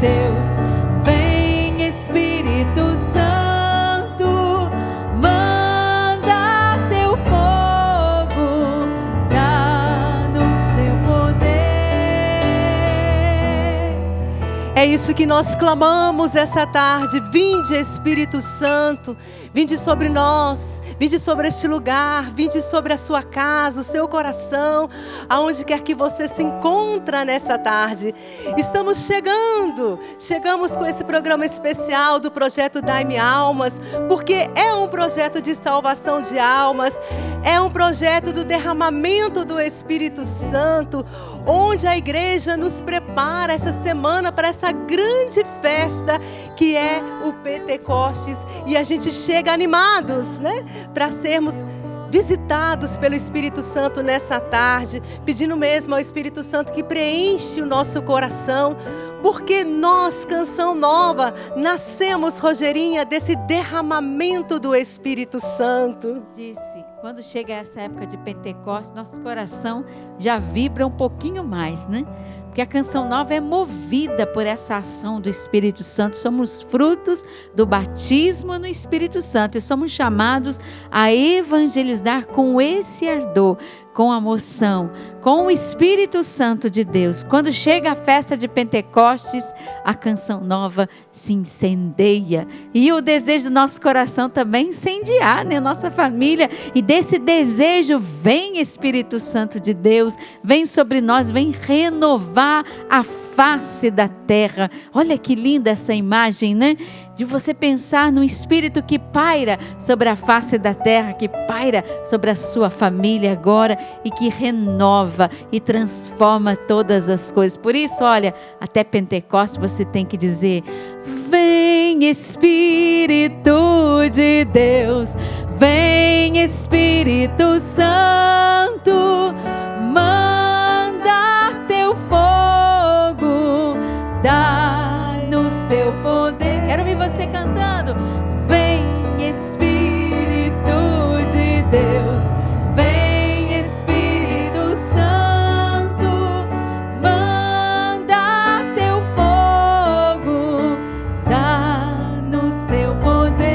Deus. Vem Espírito Santo, manda teu fogo, dá-nos teu poder. É isso que nós clamamos essa tarde. Vinde Espírito Santo, vinde sobre nós, vinde sobre este lugar, vinde sobre a sua casa, o seu coração, aonde quer que você se encontra nessa tarde. Estamos chegamos com esse programa especial do projeto Dai-me Almas, porque é um projeto de salvação de almas, é um projeto do derramamento do Espírito Santo, onde a igreja nos prepara essa semana para essa grande festa que é o Pentecostes, e a gente chega animados, né, para sermos visitados pelo Espírito Santo nessa tarde, pedindo mesmo ao Espírito Santo que preenche o nosso coração, porque nós, Canção Nova, nascemos, Rogerinha, desse derramamento do Espírito Santo. Disse, quando chega essa época de Pentecostes, nosso coração já vibra um pouquinho mais, né? Porque a Canção Nova é movida por essa ação do Espírito Santo. Somos frutos do batismo no Espírito Santo e somos chamados a evangelizar com esse ardor, com a moção, com o Espírito Santo de Deus. Quando chega a festa de Pentecostes, a Canção Nova se incendeia. E o desejo do nosso coração também incendiar, né? Nossa família. E desse desejo vem Espírito Santo de Deus, vem sobre nós, vem renovar a face da terra. Olha que linda essa imagem, né? De você pensar no Espírito que paira sobre a face da terra, que paira sobre a sua família agora e que renova e transforma todas as coisas. Por isso, olha, até Pentecostes você tem que dizer: vem Espírito de Deus, vem Espírito Santo, manda teu fogo, dá-nos teu poder. Quero ouvir você cantando. Vem Espírito de Deus, vem Espírito Santo, manda teu fogo, dá-nos teu poder.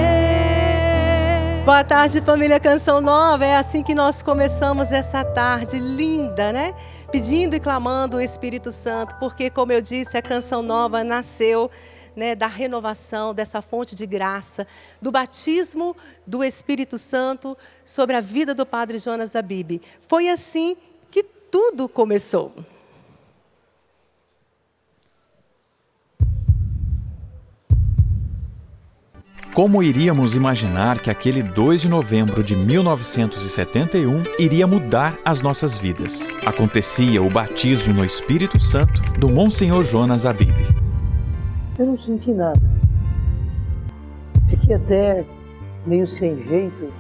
Boa tarde, família Canção Nova. É assim que nós começamos essa tarde linda, né? Pedindo e clamando o Espírito Santo, porque, como eu disse, a Canção Nova nasceu, né, da renovação, dessa fonte de graça, do batismo do Espírito Santo sobre a vida do Padre Jonas Abib. Foi assim que tudo começou. Como iríamos imaginar que aquele 2 de novembro de 1971 iria mudar as nossas vidas? Acontecia o batismo no Espírito Santo do Monsenhor Jonas Abib. Eu não senti nada. Fiquei até meio sem jeito,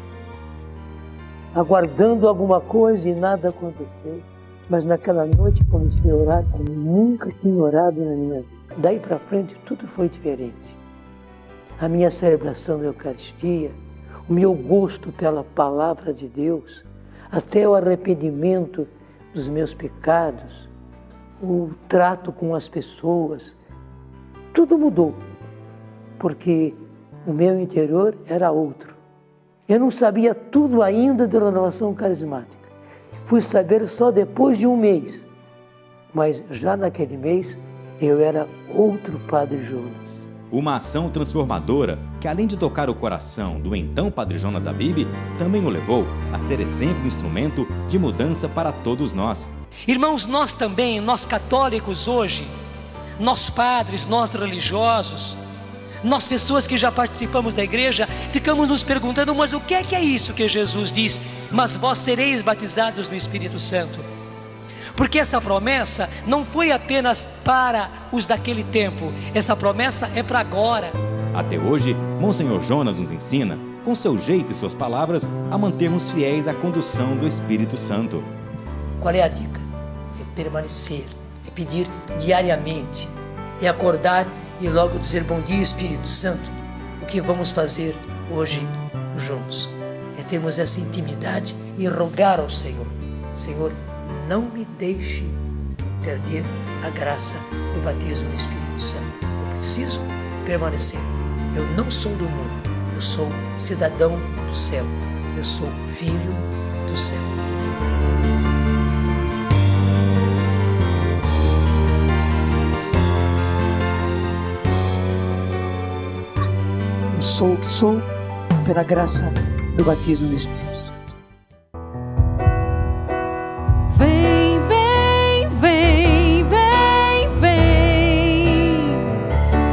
aguardando alguma coisa e nada aconteceu. Mas naquela noite comecei a orar como nunca tinha orado na minha vida. Daí para frente tudo foi diferente. A minha celebração da Eucaristia, o meu gosto pela Palavra de Deus, até o arrependimento dos meus pecados, o trato com as pessoas, tudo mudou, porque o meu interior era outro. Eu não sabia tudo ainda da renovação carismática. Fui saber só depois de um mês, mas já naquele mês eu era outro Padre Jonas. Uma ação transformadora que, além de tocar o coração do então Padre Jonas Abib, também o levou a ser exemplo e instrumento de mudança para todos nós. Irmãos, nós também, nós católicos hoje, nós padres, nós religiosos, nós pessoas que já participamos da igreja, ficamos nos perguntando, mas o que é isso que Jesus diz? Mas vós sereis batizados no Espírito Santo. Porque essa promessa não foi apenas para os daquele tempo, essa promessa é para agora. Até hoje, Monsenhor Jonas nos ensina, com seu jeito e suas palavras, a mantermos fiéis à condução do Espírito Santo. Qual é a dica? É permanecer, é pedir diariamente, é acordar e logo dizer: bom dia, Espírito Santo, o que vamos fazer hoje juntos? É termos essa intimidade e rogar ao Senhor: Senhor, não me deixe perder a graça do batismo no Espírito Santo. preciso permanecer. Eu não sou do mundo, eu sou cidadão do céu, eu sou filho do céu. Eu sou o que sou pela graça do batismo no Espírito Santo. Vem, vem, vem, vem, vem.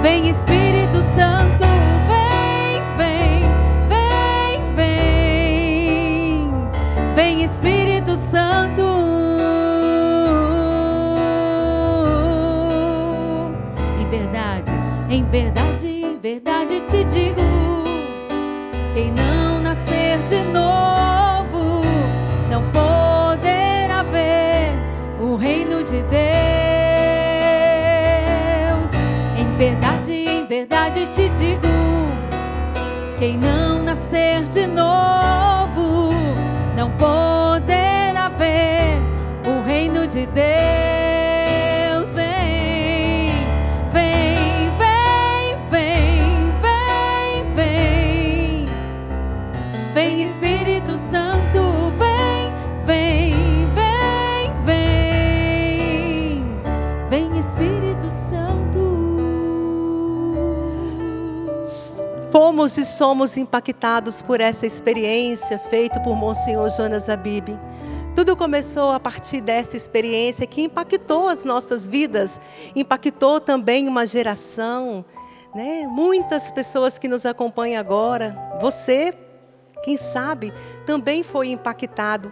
Vem, Espírito Santo, vem, vem, vem, vem. Vem, Espírito Santo. Em verdade, em verdade te digo, quem não nascer de novo não poderá ver o reino de Deus. Em verdade te digo, quem não nascer de novo não poderá ver o reino de Deus. Vem, Espírito Santo, vem, vem, vem, vem. Vem, Espírito Santo. Fomos e somos impactados por essa experiência feita por Monsenhor Jonas Abib. Tudo começou a partir dessa experiência que impactou as nossas vidas, impactou também uma geração, né? Muitas pessoas que nos acompanham agora, você, quem sabe, também foi impactado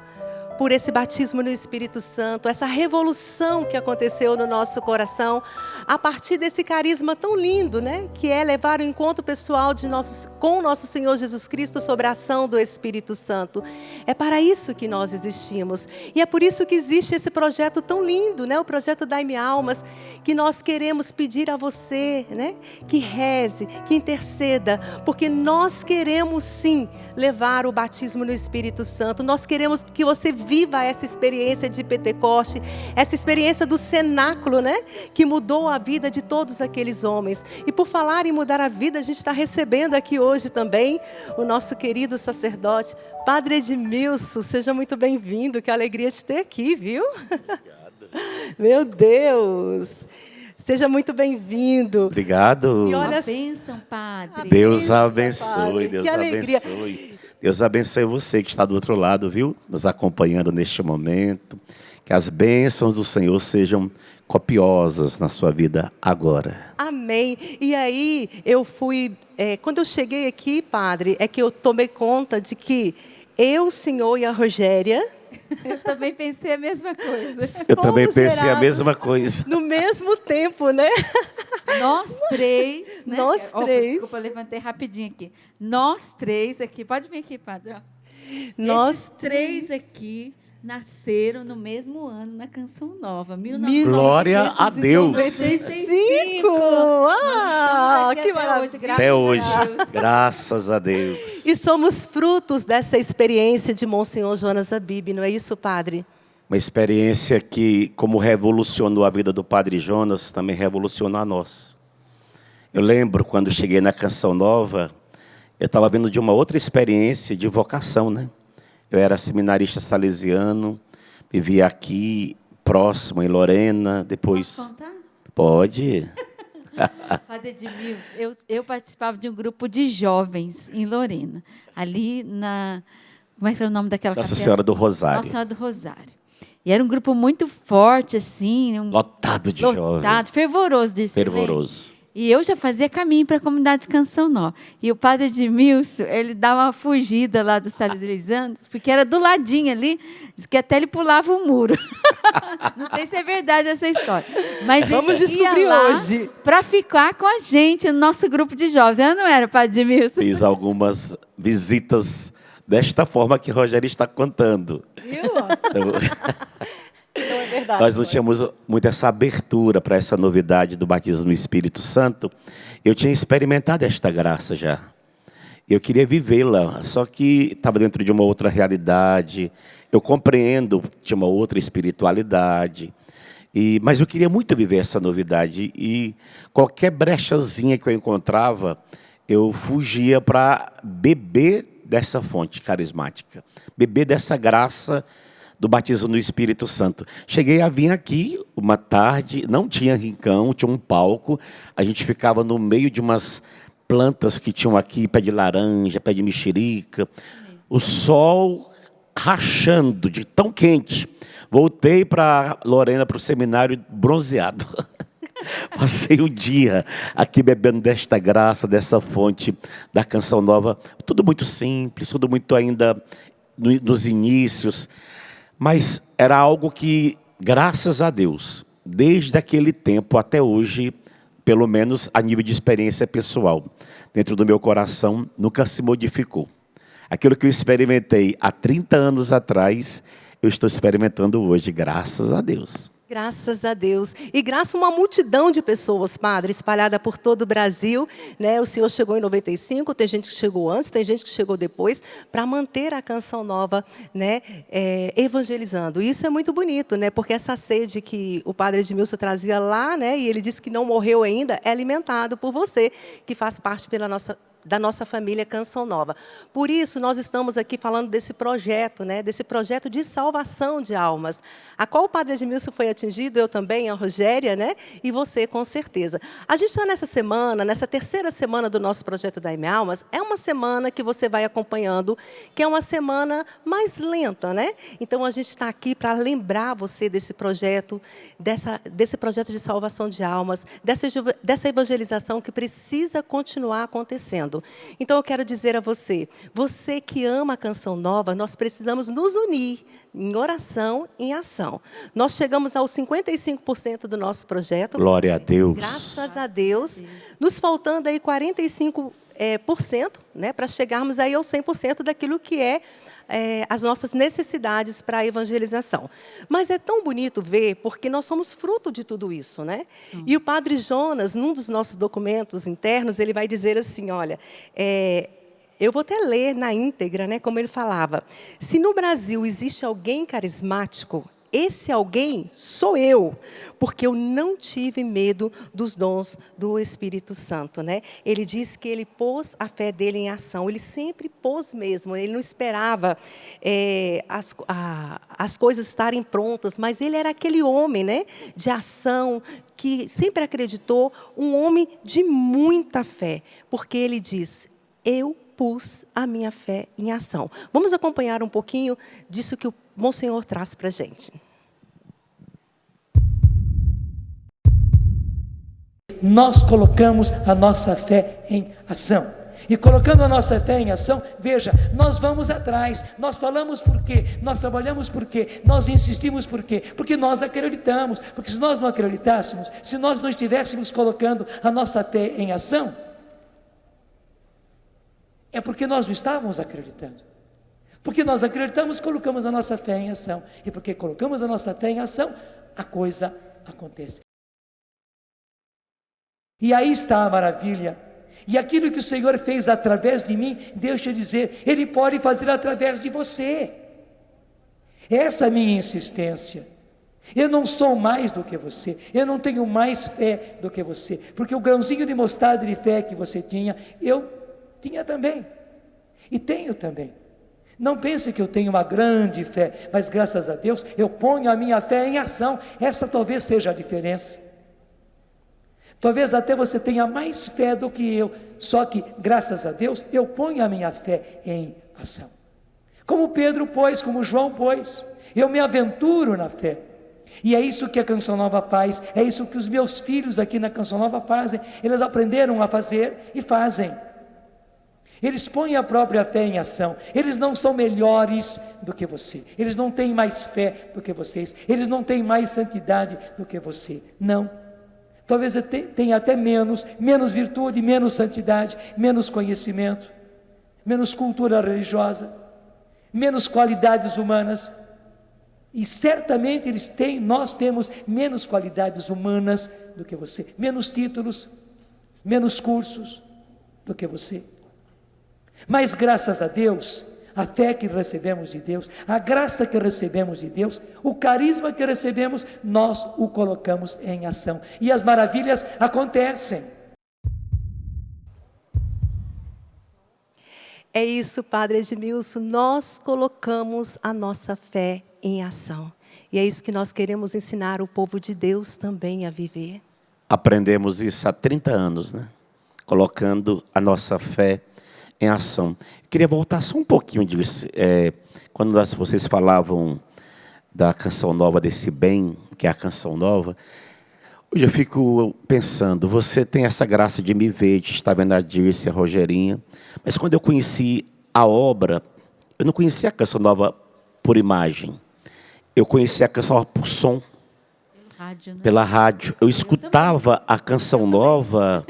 por esse batismo no Espírito Santo, essa revolução que aconteceu no nosso coração, a partir desse carisma tão lindo, né? Que é levar o encontro pessoal com nosso Senhor Jesus Cristo sobre a ação do Espírito Santo. É para isso que nós existimos. E é por isso que existe esse projeto tão lindo, né? O projeto Dai-me Almas, que nós queremos pedir a você, né? Que reze, que interceda, porque nós queremos sim levar o batismo no Espírito Santo. Nós queremos que você viva essa experiência de Pentecoste, essa experiência do cenáculo, né? Que mudou a vida de todos aqueles homens. E por falar em mudar a vida, a gente está recebendo aqui hoje também o nosso querido sacerdote, Padre Edmilson. Seja muito bem-vindo, que alegria te ter aqui, viu? Obrigado. Meu Deus! Seja muito bem-vindo. Obrigado. E olha, bênção, Padre. Deus abençoe, Padre. Deus Que alegria. abençoe. Deus abençoe você que está do outro lado, viu? Nos acompanhando neste momento. Que as bênçãos do Senhor sejam copiosas na sua vida agora. Amém. E aí, eu fui... quando eu cheguei aqui, Padre, é que eu tomei conta de que eu, o senhor e a Rogéria... Eu também pensei a mesma coisa. Eu também pensei a gerados mesma coisa. No mesmo tempo, né? Nós três, né? Nós três. Desculpa, eu levantei rapidinho aqui. Nós três aqui, pode vir aqui, Padre. Ó. Nós Esses três aqui nasceram no mesmo ano na Canção Nova, Glória a Deus. 1995. Ah, que maravilha. Até hoje, graças a Deus. E somos frutos dessa experiência de Monsenhor Jonas Abib, não é isso, Padre? Uma experiência que, como revolucionou a vida do Padre Jonas, também revolucionou a nós. Eu lembro quando cheguei na Canção Nova, eu estava vindo de uma outra experiência de vocação, né? Eu era seminarista salesiano, vivia aqui, próximo, em Lorena, depois... Posso contar? Pode. Padre Edmilson, eu participava de um grupo de jovens em Lorena, ali na... Como é que era o nome daquela Nossa capela? Senhora do Rosário. Nossa Senhora do Rosário. E era um grupo muito forte, assim. Lotado de jovens. Fervoroso disso. Fervoroso. E eu já fazia caminho para a comunidade de Canção Nova. E o Padre Edmilson, ele dava uma fugida lá dos salesianos, porque era do ladinho ali, diz que até ele pulava o muro. Não sei se é verdade essa história. Mas vamos ele descobrir ia lá hoje. para ficar com a gente no nosso grupo de jovens. Eu não era, Padre Edmilson? Fiz algumas visitas desta forma que Rogério está contando. Viu? Não é verdade. Nós não tínhamos muito essa abertura para essa novidade do batismo no Espírito Santo. Eu tinha experimentado esta graça já. Eu queria vivê-la, só que estava dentro de uma outra realidade. Eu compreendo que tinha uma outra espiritualidade. Mas eu queria muito viver essa novidade. E qualquer brechazinha que eu encontrava, eu fugia para beber dessa fonte carismática, beber dessa graça do batismo no Espírito Santo. Cheguei a vir aqui uma tarde, não tinha rincão, tinha um palco, a gente ficava no meio de umas plantas que tinham aqui, pé de laranja, pé de mexerica, o sol rachando de tão quente. Voltei para Lorena, para o seminário, bronzeado. Passei o dia aqui bebendo desta graça, dessa fonte da Canção Nova. Tudo muito simples, tudo muito ainda nos inícios. Mas era algo que, graças a Deus, desde aquele tempo até hoje, pelo menos a nível de experiência pessoal, dentro do meu coração, nunca se modificou. Aquilo que eu experimentei há 30 anos atrás, eu estou experimentando hoje, graças a Deus. Graças a Deus. E graças a uma multidão de pessoas, Padre, espalhada por todo o Brasil, né? O senhor chegou em 95, tem gente que chegou antes, tem gente que chegou depois, para manter a Canção Nova, né? Evangelizando. E isso é muito bonito, né? Porque essa sede que o Padre Edmilson trazia lá, né? E ele disse que não morreu ainda, é alimentado por você, que faz parte da nossa família Canção Nova. Por isso, nós estamos aqui falando desse projeto, né, desse projeto de salvação de almas, a qual o Padre Edmilson foi atingido, eu também, a Rogéria, né, e você, com certeza. A gente está nessa semana, nessa terceira semana do nosso projeto Dai-me Almas, é uma semana que você vai acompanhando, que é uma semana mais lenta, né? Então, a gente está aqui para lembrar você desse projeto, desse projeto de salvação de almas, dessa evangelização que precisa continuar acontecendo. Então, eu quero dizer a você, você que ama a Canção Nova, nós precisamos nos unir em oração e em ação. Nós chegamos aos 55% do nosso projeto. Glória a Deus. Graças a Deus. Nos faltando aí 45%, né, para chegarmos aí aos 100% daquilo que as nossas necessidades para a evangelização. Mas é tão bonito ver, porque nós somos fruto de tudo isso, né? E o Padre Jonas, num dos nossos documentos internos, ele vai dizer assim, olha, eu vou até ler na íntegra, né, como ele falava, se no Brasil existe alguém carismático, esse alguém sou eu, porque eu não tive medo dos dons do Espírito Santo, né? Ele diz que ele pôs a fé dele em ação, ele sempre pôs mesmo, ele não esperava as coisas estarem prontas, mas ele era aquele homem, né, de ação, que sempre acreditou, um homem de muita fé, porque ele diz, eu pus a minha fé em ação. Vamos acompanhar um pouquinho disso que o Monsenhor traz para a gente. Nós colocamos a nossa fé em ação. E colocando a nossa fé em ação, veja, nós vamos atrás, nós falamos por quê, nós trabalhamos por quê, nós insistimos por quê, porque nós acreditamos, porque se nós não acreditássemos, se nós não estivéssemos colocando a nossa fé em ação, é porque nós não estávamos acreditando. Porque nós acreditamos, colocamos a nossa fé em ação. E porque colocamos a nossa fé em ação, a coisa acontece. E aí está a maravilha. E aquilo que o Senhor fez através de mim, deixa eu dizer, Ele pode fazer através de você. Essa é a minha insistência. Eu não sou mais do que você, eu não tenho mais fé do que você, porque o grãozinho de mostarda de fé que você tinha, eu tinha também, e tenho também. Não pense que eu tenho uma grande fé, mas graças a Deus, eu ponho a minha fé em ação. Essa talvez seja a diferença. Talvez até você tenha mais fé do que eu, só que, graças a Deus, eu ponho a minha fé em ação. Como Pedro pôs, como João pôs, eu me aventuro na fé. E é isso que a Canção Nova faz, é isso que os meus filhos aqui na Canção Nova fazem. Eles aprenderam a fazer e fazem. Eles põem a própria fé em ação. Eles não são melhores do que você. Eles não têm mais fé do que vocês. Eles não têm mais santidade do que você. Não. Talvez tenha até menos virtude, menos santidade, menos conhecimento, menos cultura religiosa, menos qualidades humanas. E certamente nós temos menos qualidades humanas do que você, menos títulos, menos cursos do que você. Mas graças a Deus, a fé que recebemos de Deus, a graça que recebemos de Deus, o carisma que recebemos, nós o colocamos em ação. E as maravilhas acontecem. É isso, Padre Edmilson, nós colocamos a nossa fé em ação. E é isso que nós queremos ensinar o povo de Deus também a viver. Aprendemos isso há 30 anos, né? Colocando a nossa fé em ação. Queria voltar só um pouquinho disso. Quando vocês falavam da canção nova, desse bem, que é a canção nova, hoje eu fico pensando, você tem essa graça de me ver, de estar vendo a Dirce, a Rogerinha, mas quando eu conheci a obra, eu não conhecia a canção nova por imagem, eu conhecia a canção nova por som, Rádio, né? pela rádio. Eu escutava a canção nova.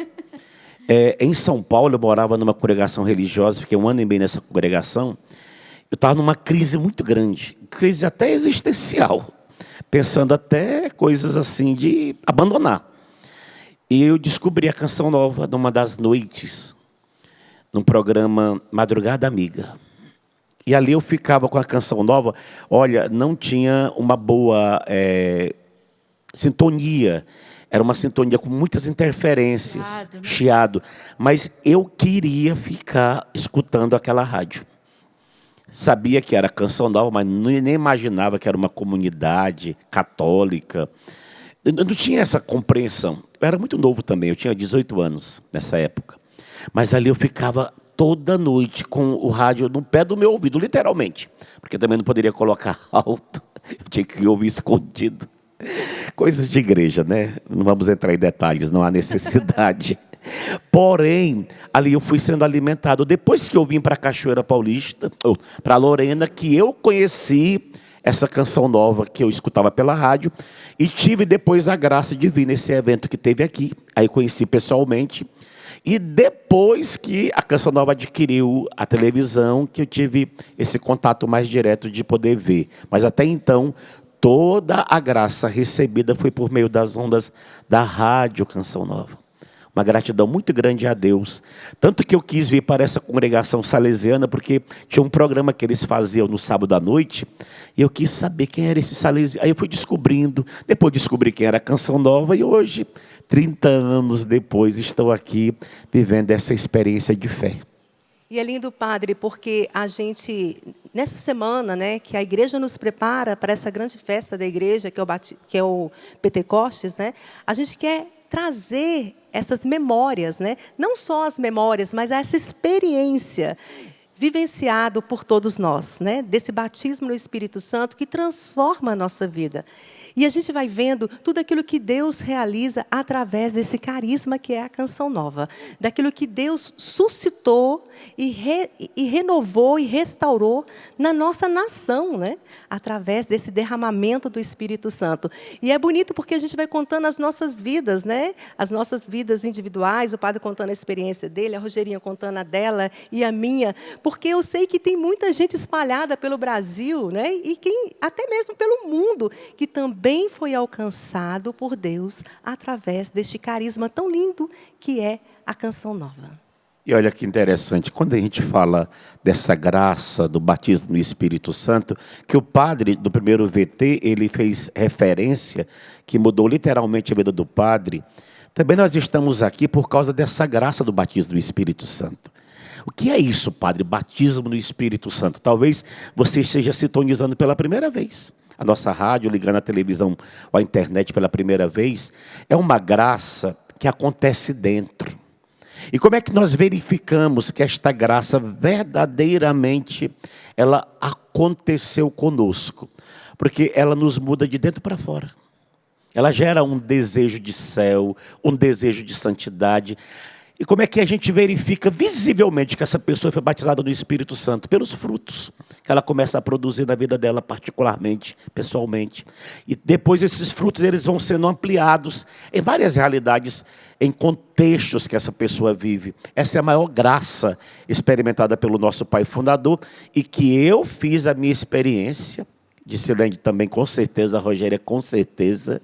Em São Paulo, eu morava numa congregação religiosa, fiquei 1 ano e meio nessa congregação. Eu estava numa crise muito grande, crise até existencial, pensando até coisas assim de abandonar. E eu descobri a canção nova numa das noites, num programa Madrugada Amiga. E ali eu ficava com a canção nova. Olha, não tinha uma boa sintonia. Era uma sintonia com muitas interferências, Chiado, né? chiado. Mas eu queria ficar escutando aquela rádio. Sabia que era canção nova, mas nem imaginava que era uma comunidade católica. Eu não tinha essa compreensão. Eu era muito novo também, eu tinha 18 anos nessa época. Mas ali eu ficava toda noite com o rádio no pé do meu ouvido, literalmente. Porque também não poderia colocar alto, eu tinha que ouvir escondido. Coisas de igreja, né? Não vamos entrar em detalhes, não há necessidade. Porém, ali eu fui sendo alimentado. Depois que eu vim para a Cachoeira Paulista, para Lorena, que eu conheci essa canção nova que eu escutava pela rádio, e tive depois a graça de vir nesse evento que teve aqui. Aí conheci pessoalmente. E depois que a canção nova adquiriu a televisão, que eu tive esse contato mais direto de poder ver. Mas até então, toda a graça recebida foi por meio das ondas da rádio Canção Nova. Uma gratidão muito grande a Deus. Tanto que eu quis vir para essa congregação salesiana, porque tinha um programa que eles faziam no sábado à noite, e eu quis saber quem era esse salesiano. Aí eu fui descobrindo, depois descobri quem era a Canção Nova, e hoje, 30 anos depois, estou aqui vivendo essa experiência de fé. E é lindo, Padre, porque a gente, nessa semana, né, que a igreja nos prepara para essa grande festa da igreja, que é o Pentecostes, né, a gente quer trazer essas memórias, né, não só as memórias, mas essa experiência vivenciado por todos nós, né, desse batismo no Espírito Santo que transforma a nossa vida. E a gente vai vendo tudo aquilo que Deus realiza através desse carisma que é a Canção Nova. Daquilo que Deus suscitou e renovou e restaurou na nossa nação, né? Através desse derramamento do Espírito Santo. E é bonito porque a gente vai contando as nossas vidas, né? As nossas vidas individuais, o padre contando a experiência dele, a Rogerinha contando a dela e a minha. Porque eu sei que tem muita gente espalhada pelo Brasil, né? E até mesmo pelo mundo, que também foi alcançado por Deus através deste carisma tão lindo que é a Canção Nova. E olha que interessante, quando a gente fala dessa graça do batismo no Espírito Santo, que o padre do primeiro VT, ele fez referência, que mudou literalmente a vida do padre, também nós estamos aqui por causa dessa graça do batismo no Espírito Santo. O que é isso, padre? Batismo no Espírito Santo. Talvez você esteja sintonizando pela primeira vez. A nossa rádio, ligando a televisão ou a internet pela primeira vez, é uma graça que acontece dentro. E como é que nós verificamos que esta graça verdadeiramente ela aconteceu conosco? Porque ela nos muda de dentro para fora. Ela gera um desejo de céu, um desejo de santidade. E como é que a gente verifica visivelmente que essa pessoa foi batizada no Espírito Santo? Pelos frutos que ela começa a produzir na vida dela, particularmente, pessoalmente. E depois esses frutos eles vão sendo ampliados em várias realidades, em contextos que essa pessoa vive. Essa é a maior graça experimentada pelo nosso Pai Fundador e que eu fiz a minha experiência, de Silene também com certeza, a Rogéria com certeza.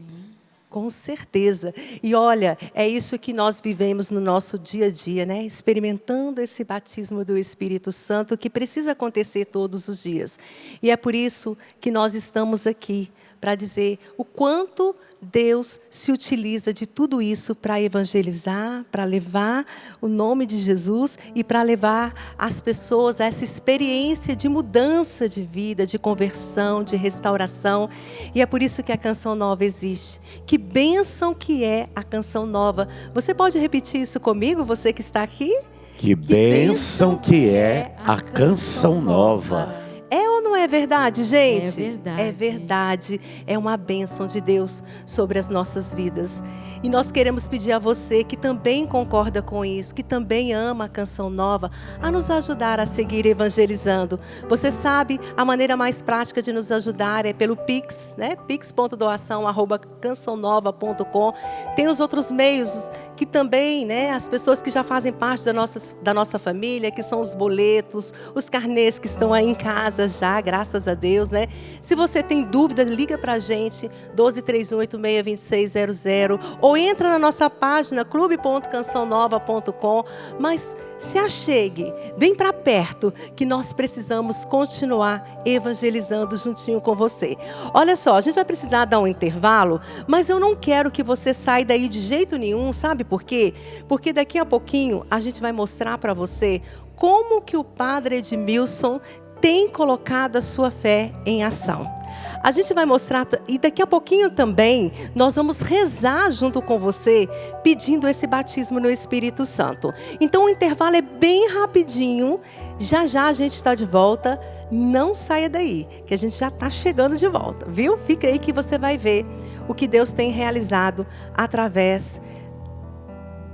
Com certeza. E olha, é isso que nós vivemos no nosso dia a dia, né? Experimentando esse batismo do Espírito Santo que precisa acontecer todos os dias. E é por isso que nós estamos aqui, para dizer o quanto Deus se utiliza de tudo isso para evangelizar, para levar o nome de Jesus e para levar as pessoas a essa experiência de mudança de vida, de conversão, de restauração. E é por isso que a Canção Nova existe. Que bênção que é a Canção Nova. Você pode repetir isso comigo, você que está aqui? Que bênção que é a Canção Nova. É ou não é verdade, gente? É verdade. É verdade. É uma bênção de Deus sobre as nossas vidas. E nós queremos pedir a você que também concorda com isso, que também ama a Canção Nova, a nos ajudar a seguir evangelizando. Você sabe, a maneira mais prática de nos ajudar é pelo Pix, né? pix.doação@cançãonova.com. Tem os outros meios que também, né? As pessoas que já fazem parte da nossa família, que são os boletos, os carnês que estão aí em casa já, graças a Deus, né? Se você tem dúvida, liga pra gente, 1231862600, ou entra na nossa página, clube.cançãonova.com, mas se achegue, vem para perto, que nós precisamos continuar evangelizando juntinho com você. Olha só, a gente vai precisar dar um intervalo, mas eu não quero que você saia daí de jeito nenhum, sabe por quê? Porque daqui a pouquinho a gente vai mostrar para você como que o Padre Edmilson tem colocado a sua fé em ação. A gente vai mostrar, e daqui a pouquinho também, nós vamos rezar junto com você, pedindo esse batismo no Espírito Santo. Então o intervalo é bem rapidinho, já já a gente está de volta, não saia daí, que a gente já está chegando de volta, viu? Fica aí que você vai ver o que Deus tem realizado através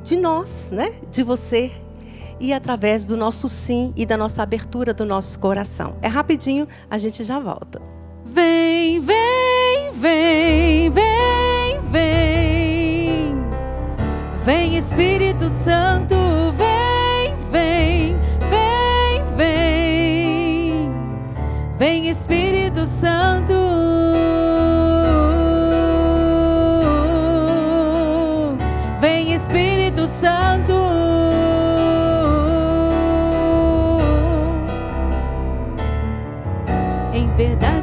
de nós, né? De você, e através do nosso sim e da nossa abertura do nosso coração. É rapidinho, a gente já volta. Vem, vem, vem, vem, vem. Vem, Espírito Santo, vem, vem, vem, vem. Vem, Espírito Santo. Vem, Espírito Santo.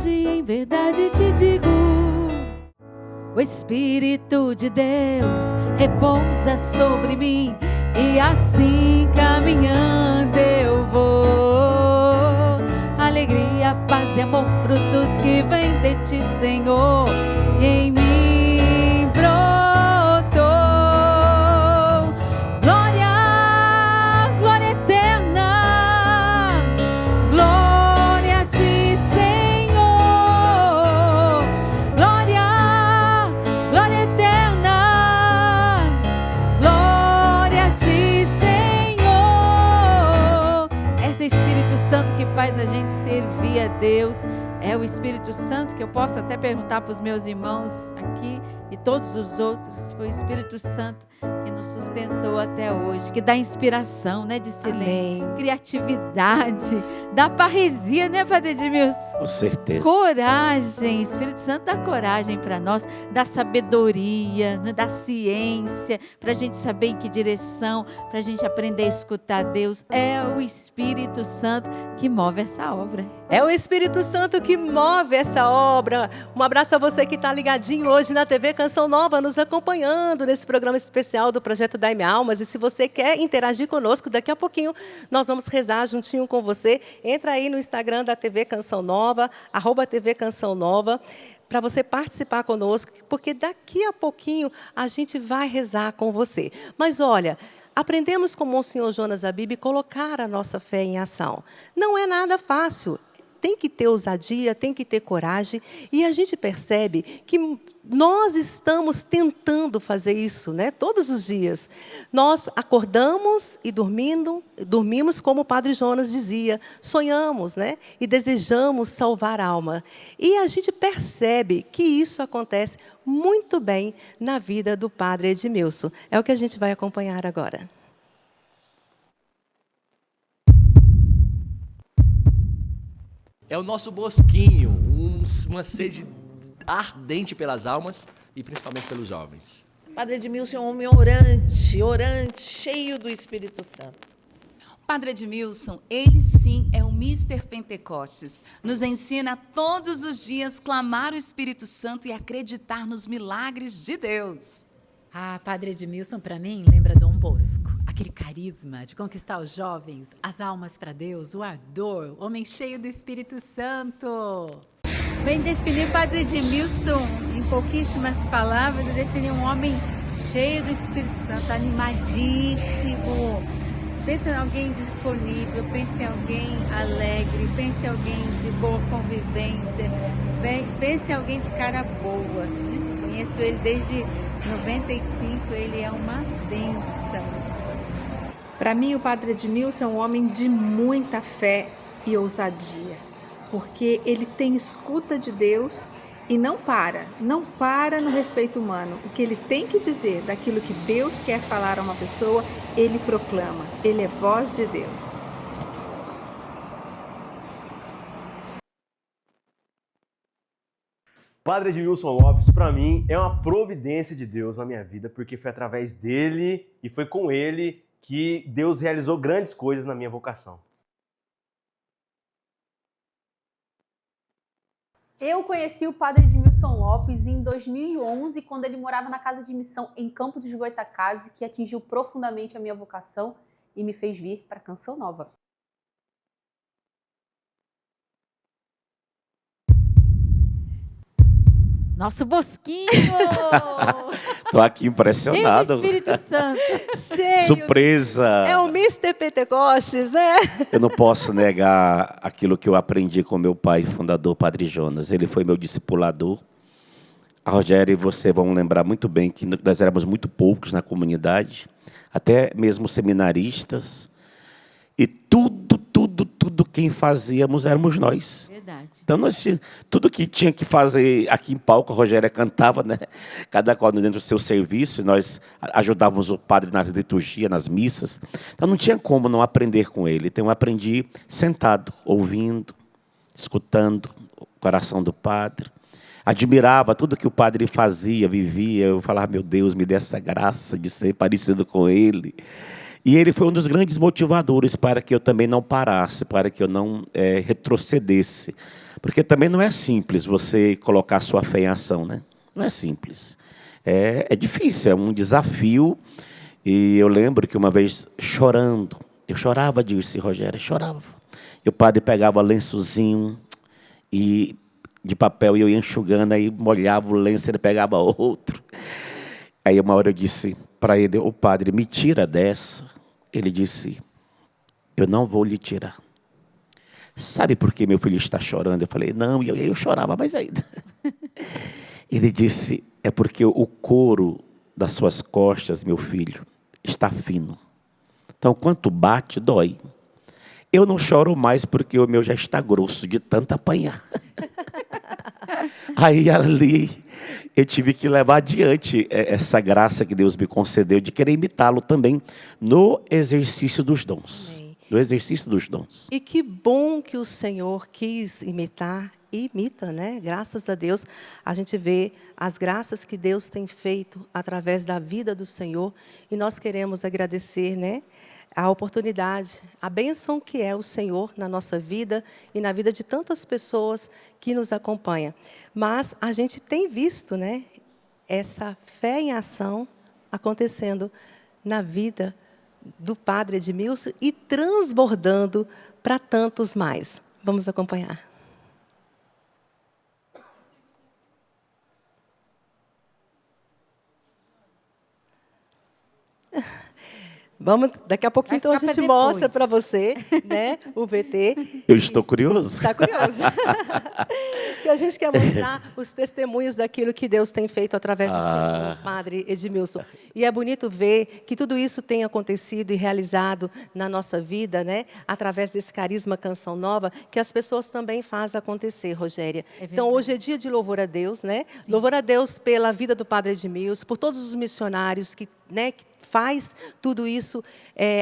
Em verdade te digo, o Espírito de Deus repousa sobre mim, e assim caminhando eu vou. Alegria, paz e amor, frutos que vêm de ti, Senhor, e em mim brotou. Glória, glória eterna, glória a ti, Senhor. Glória, glória eterna, glória a ti, Senhor. Esse é o Espírito Santo que faz a gente servir a Deus. É o Espírito Santo que eu posso até perguntar para os meus irmãos aqui e todos os outros. Foi o Espírito Santo que nos sustentou até hoje, que dá inspiração, né, Dicilene? Criatividade, dá parresia, né, Padre Edmilson? Com certeza. Coragem, Espírito Santo dá coragem para nós, dá sabedoria, né, dá ciência, para a gente saber em que direção, para a gente aprender a escutar Deus. É o Espírito Santo que move essa obra. É o Espírito Santo que move essa obra. Um abraço a você que está ligadinho hoje na TV Canção Nova, nos acompanhando nesse programa especial do Projeto Dai-me Almas. E se você quer interagir conosco, daqui a pouquinho nós vamos rezar juntinho com você. Entra aí no Instagram da TV Canção Nova, @TV Canção Nova, para você participar conosco, porque daqui a pouquinho a gente vai rezar com você. Mas olha, aprendemos com o Monsenhor Jonas Abib colocar a nossa fé em ação. Não é nada fácil. Tem que ter ousadia, tem que ter coragem. E a gente percebe que nós estamos tentando fazer isso, né? Todos os dias. Nós acordamos e dormimos como o Padre Jonas dizia. Sonhamos, né? E desejamos salvar a alma. E a gente percebe que isso acontece muito bem na vida do Padre Edmilson. É o que a gente vai acompanhar agora. É o nosso bosquinho, uma sede ardente pelas almas, e principalmente pelos jovens. Padre Edmilson é um homem orante, cheio do Espírito Santo. Padre Edmilson, ele sim é o Mister Pentecostes. Nos ensina todos os dias clamar o Espírito Santo e acreditar nos milagres de Deus. Ah, Padre Edmilson, para mim, lembra Dom Bosco. Aquele carisma de conquistar os jovens, as almas para Deus, o ardor, homem cheio do Espírito Santo. Vem definir Padre Edmilson, em pouquíssimas palavras, definir um homem cheio do Espírito Santo, animadíssimo. Pense em alguém disponível, pense em alguém alegre, pense em alguém de boa convivência, pense em alguém de cara boa. Conheço ele desde 95, ele é uma bênção. Para mim, o Padre Edmilson é um homem de muita fé e ousadia, porque ele tem escuta de Deus e não para no respeito humano. O que ele tem que dizer daquilo que Deus quer falar a uma pessoa, ele proclama. Ele é voz de Deus. Padre Edmilson Lopes, para mim, é uma providência de Deus na minha vida, porque foi através dele e foi com ele que Deus realizou grandes coisas na minha vocação. Eu conheci o Padre Edmilson Lopes em 2011, quando ele morava na casa de missão em Campo dos Goytacazes, que atingiu profundamente a minha vocação e me fez vir para a Canção Nova. Nosso Bosquinho! Tô aqui impressionado. Cheio do Espírito Santo. Surpresa! É o Mister Pentecostes, né? Eu não posso negar aquilo que eu aprendi com meu pai fundador, Padre Jonas. Ele foi meu discipulador. A Rogéria e você vão lembrar muito bem que nós éramos muito poucos na comunidade, até mesmo seminaristas. E tudo quem fazíamos éramos nós. Verdade. Então, tudo que tinha que fazer aqui em palco, a Rogéria cantava, né? Cada qual dentro do seu serviço, nós ajudávamos o padre na liturgia, nas missas. Então, não tinha como não aprender com ele. Então, eu aprendi sentado, ouvindo, escutando o coração do padre. Admirava tudo que o padre fazia, vivia. Eu falava, meu Deus, me dê essa graça de ser parecido com ele. E ele foi um dos grandes motivadores para que eu também não parasse, para que eu não retrocedesse. Porque também não é simples você colocar sua fé em ação, né? Não é simples. É difícil, é um desafio. E eu lembro que uma vez, chorando, eu chorava, disse Rogério, chorava. E o padre pegava lençozinho de papel e eu ia enxugando, aí molhava o lenço, ele pegava outro. Aí uma hora eu disse para ele, o padre, me tira dessa. Ele disse, eu não vou lhe tirar. Sabe por que meu filho está chorando? Eu falei, não, e eu chorava mais ainda. Ele disse, é porque o couro das suas costas, meu filho, está fino. Então, quanto bate, dói. Eu não choro mais porque o meu já está grosso de tanto apanhar. Aí ali eu tive que levar adiante essa graça que Deus me concedeu de querer imitá-lo também no exercício dos dons. Amém. No exercício dos dons. E que bom que o Senhor quis imitar e imita, né? Graças a Deus, a gente vê as graças que Deus tem feito através da vida do Senhor e nós queremos agradecer, né? A oportunidade, a bênção que é o Senhor na nossa vida e na vida de tantas pessoas que nos acompanham. Mas a gente tem visto, né, essa fé em ação acontecendo na vida do Padre Edmilson e transbordando para tantos mais. Vamos acompanhar. Vamos, daqui a pouquinho então a gente mostra para você, né, o VT. Eu estou curioso. Está curioso. Que a gente quer mostrar os testemunhos daquilo que Deus tem feito através do Senhor, Padre Edmilson. E é bonito ver que tudo isso tem acontecido e realizado na nossa vida, né, através desse carisma Canção Nova, que as pessoas também fazem acontecer, Rogéria. Então, hoje é dia de louvor a Deus, né? Sim. Louvor a Deus pela vida do Padre Edmilson, por todos os missionários que, né, que faz tudo isso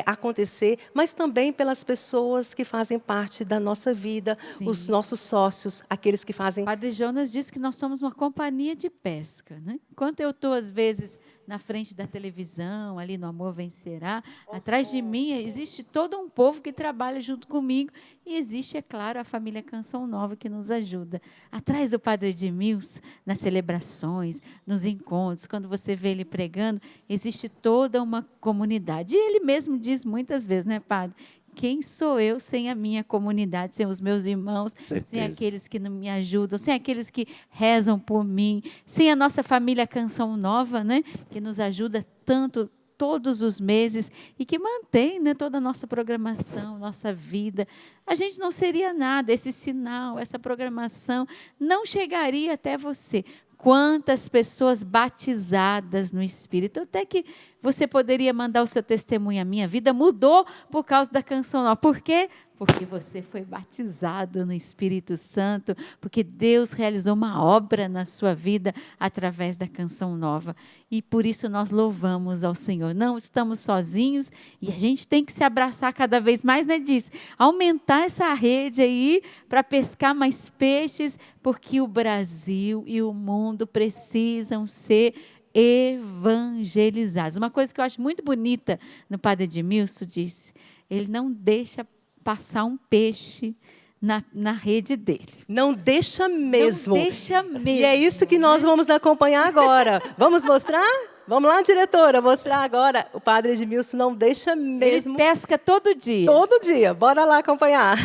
acontecer, mas também pelas pessoas que fazem parte da nossa vida, sim, os nossos sócios, aqueles que fazem... Padre Jonas disse que nós somos uma companhia de pesca, né? Enquanto eu estou, às vezes, na frente da televisão, ali no Amor Vencerá, atrás de mim existe todo um povo que trabalha junto comigo e existe, é claro, a família Canção Nova que nos ajuda. Atrás do Padre Edmilson, nas celebrações, nos encontros, quando você vê ele pregando, existe toda uma comunidade. E ele mesmo diz muitas vezes, né, Padre? Quem sou eu sem a minha comunidade, sem os meus irmãos, sem aqueles que não me ajudam, sem aqueles que rezam por mim, sem a nossa família Canção Nova, né, que nos ajuda tanto todos os meses e que mantém, né, toda a nossa programação, nossa vida. A gente não seria nada, esse sinal, essa programação não chegaria até você. Quantas pessoas batizadas no Espírito, até que você poderia mandar o seu testemunho. A minha vida mudou por causa da Canção Nova. Por quê? Porque você foi batizado no Espírito Santo, porque Deus realizou uma obra na sua vida através da Canção Nova. E por isso nós louvamos ao Senhor. Não estamos sozinhos e a gente tem que se abraçar cada vez mais, né? Diz, aumentar essa rede aí para pescar mais peixes, porque o Brasil e o mundo precisam ser evangelizados. Uma coisa que eu acho muito bonita no Padre Edmilson, disse, ele não deixa passar um peixe na rede dele. Não deixa mesmo. Não deixa mesmo. E é isso que nós vamos acompanhar agora. Vamos mostrar? Vamos lá, diretora, mostrar agora. O Padre Edmilson não deixa mesmo. Ele pesca todo dia. Todo dia. Bora lá acompanhar.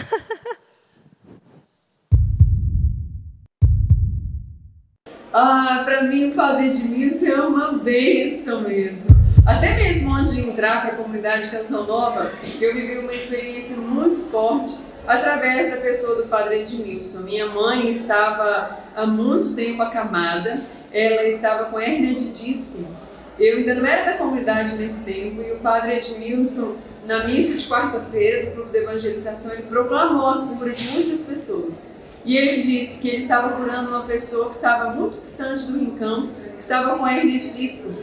Para mim o Padre Edmilson é uma bênção mesmo. Até mesmo antes de entrar para a comunidade Canção Nova, eu vivi uma experiência muito forte através da pessoa do Padre Edmilson. Minha mãe estava há muito tempo acamada, ela estava com hérnia de disco. Eu ainda não era da comunidade nesse tempo e o Padre Edmilson, na missa de quarta-feira do Clube de Evangelização, ele proclamou a cura de muitas pessoas. E ele disse que ele estava curando uma pessoa que estava muito distante do rincão, que estava com hérnia de disco.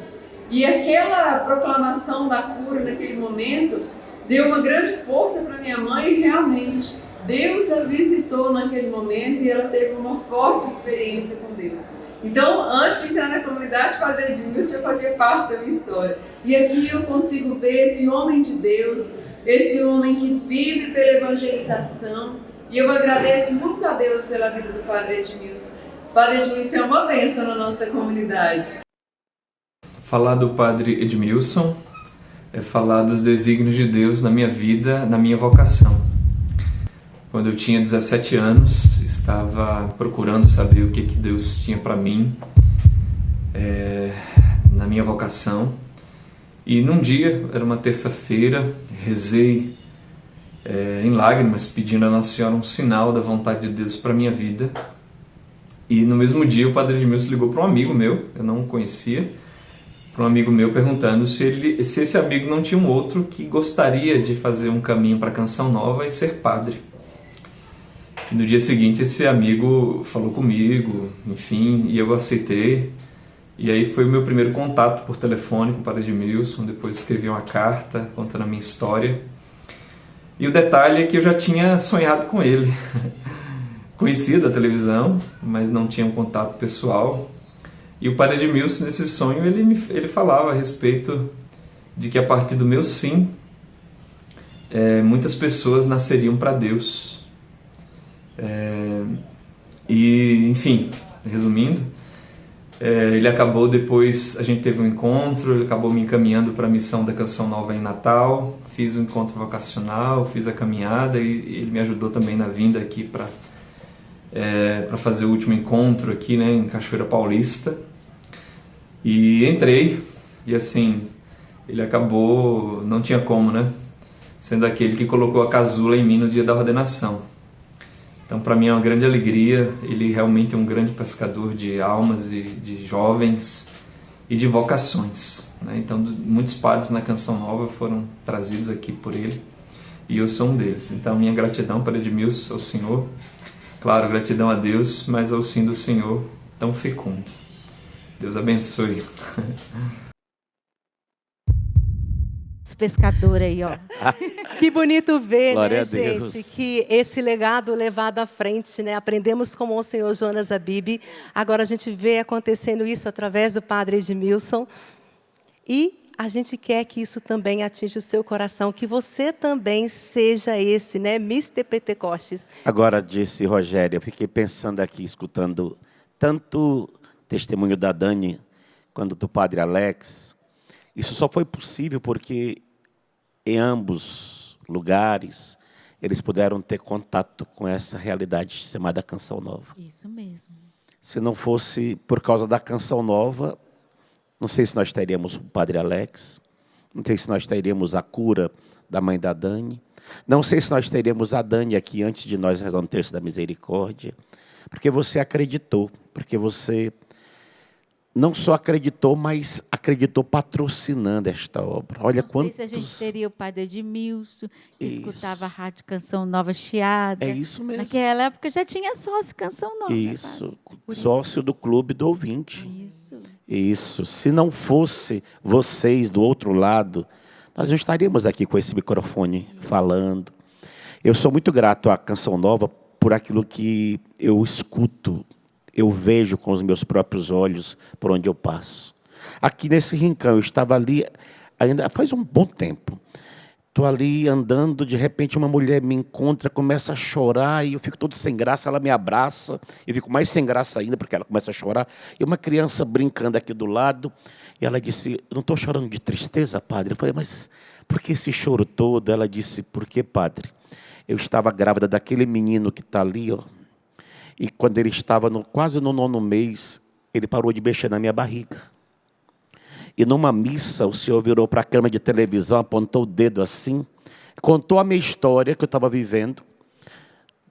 E aquela proclamação da cura naquele momento deu uma grande força para minha mãe e realmente Deus a visitou naquele momento e ela teve uma forte experiência com Deus. Então, antes de entrar na comunidade, o Padre Edmilson já fazia parte da minha história. E aqui eu consigo ver esse homem de Deus, esse homem que vive pela evangelização. E eu agradeço muito a Deus pela vida do Padre Edmilson. O Padre Edmilson é uma bênção na nossa comunidade. Falar do Padre Edmilson é falar dos desígnios de Deus na minha vida, na minha vocação. Quando eu tinha 17 anos, estava procurando saber o que Deus tinha para mim na minha vocação. E num dia, era uma terça-feira, rezei em lágrimas, pedindo a Nossa Senhora um sinal da vontade de Deus para a minha vida. E no mesmo dia, o Padre Edmilson ligou para um amigo meu, eu não o conhecia, para um amigo meu perguntando se esse amigo não tinha um outro que gostaria de fazer um caminho para a Canção Nova e ser padre. E no dia seguinte esse amigo falou comigo, enfim, e eu aceitei. E aí foi o meu primeiro contato por telefone com o Padre Edmilson, depois escrevi uma carta contando a minha história. E o detalhe é que eu já tinha sonhado com ele. Conhecia da televisão, mas não tinha um contato pessoal. E o Padre Edmilson, nesse sonho, ele falava a respeito de que a partir do meu sim, muitas pessoas nasceriam para Deus. E, enfim, resumindo, ele acabou depois, a gente teve um encontro, ele acabou me encaminhando para a missão da Canção Nova em Natal, fiz um encontro vocacional, fiz a caminhada e ele me ajudou também na vinda aqui para fazer o último encontro aqui, né, em Cachoeira Paulista. E entrei, e assim, ele acabou, não tinha como, né, sendo aquele que colocou a casula em mim no dia da ordenação. Então, para mim é uma grande alegria, ele realmente é um grande pescador de almas e de jovens e de vocações, né? Então, muitos padres na Canção Nova foram trazidos aqui por ele e eu sou um deles. Então, minha gratidão para Edmilson, ao Senhor, claro, gratidão a Deus, mas ao sim do Senhor tão fecundo. Deus abençoe. Os pescadores aí, ó. Que bonito ver, Glória né, a Deus. gente, que esse legado levado à frente, né? Aprendemos com o Monsenhor Jonas Abib. Agora a gente vê acontecendo isso através do Padre Edmilson. E a gente quer que isso também atinja o seu coração, que você também seja esse, né, Mr. Pentecostes. Agora, disse Rogério, eu fiquei pensando aqui, escutando tanto testemunho da Dani quanto do Padre Alex. Isso só foi possível porque em ambos lugares eles puderam ter contato com essa realidade chamada Canção Nova. Isso mesmo. Se não fosse por causa da Canção Nova, não sei se nós teríamos o Padre Alex, não sei se nós teríamos a cura da mãe da Dani, não sei se nós teríamos a Dani aqui antes de nós rezar o Terço da Misericórdia, porque você acreditou, porque você não só acreditou, mas acreditou patrocinando esta obra. Olha quantos... Não sei se a gente teria o Padre Edmilson, que escutava a Rádio Canção Nova Chiada. É isso mesmo. Naquela época já tinha sócio Canção Nova. Isso, né, sócio do Clube do Ouvinte. Isso. Isso. Se não fosse vocês do outro lado, nós não estaríamos aqui com esse microfone falando. Eu sou muito grato à Canção Nova por aquilo que eu escuto, eu vejo com os meus próprios olhos por onde eu passo. Aqui nesse rincão, eu estava ali ainda faz um bom tempo. Estou ali andando, de repente uma mulher me encontra, começa a chorar, e eu fico todo sem graça, ela me abraça, eu fico mais sem graça ainda, porque ela começa a chorar. E uma criança brincando aqui do lado, e ela disse, eu não estou chorando de tristeza, padre? Eu falei, mas por que esse choro todo? Ela disse, por que, padre? Eu estava grávida daquele menino que está ali, ó. E quando ele estava quase no 9º mês, ele parou de mexer na minha barriga. E numa missa, o senhor virou para a câmera de televisão, apontou o dedo assim, contou a minha história que eu estava vivendo,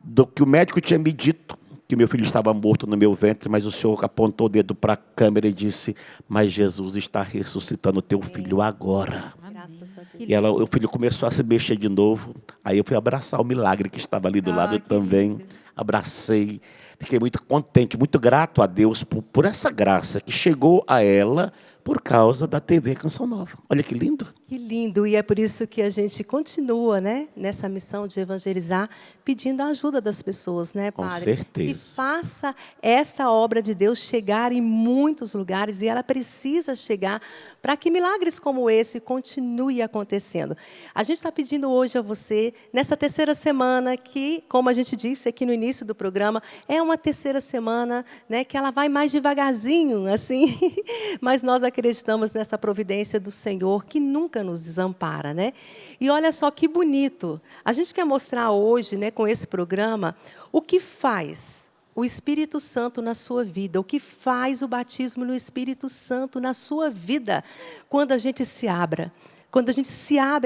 do que o médico tinha me dito, que meu filho estava morto no meu ventre, mas o senhor apontou o dedo para a câmera e disse, mas Jesus está ressuscitando o teu filho agora. Graças a Deus. E o filho começou a se mexer de novo. Aí eu fui abraçar o milagre que estava ali do lado também. Lindo. Abracei. Fiquei muito contente, muito grato a Deus por essa graça que chegou a ela por causa da TV Canção Nova. Olha que lindo. Que lindo, e é por isso que a gente continua, né, nessa missão de evangelizar, pedindo a ajuda das pessoas, né, Padre? Com certeza. Que faça essa obra de Deus chegar em muitos lugares, e ela precisa chegar para que milagres como esse continuem acontecendo. A gente está pedindo hoje a você, nessa terceira semana, que, como a gente disse aqui no início do programa, é uma terceira semana, né, que ela vai mais devagarzinho, assim, mas nós acreditamos nessa providência do Senhor, que nunca nos desampara, né? E olha só que bonito. A gente quer mostrar hoje, né, com esse programa, o que faz o Espírito Santo na sua vida, o que faz o batismo no Espírito Santo na sua vida, quando a gente se abre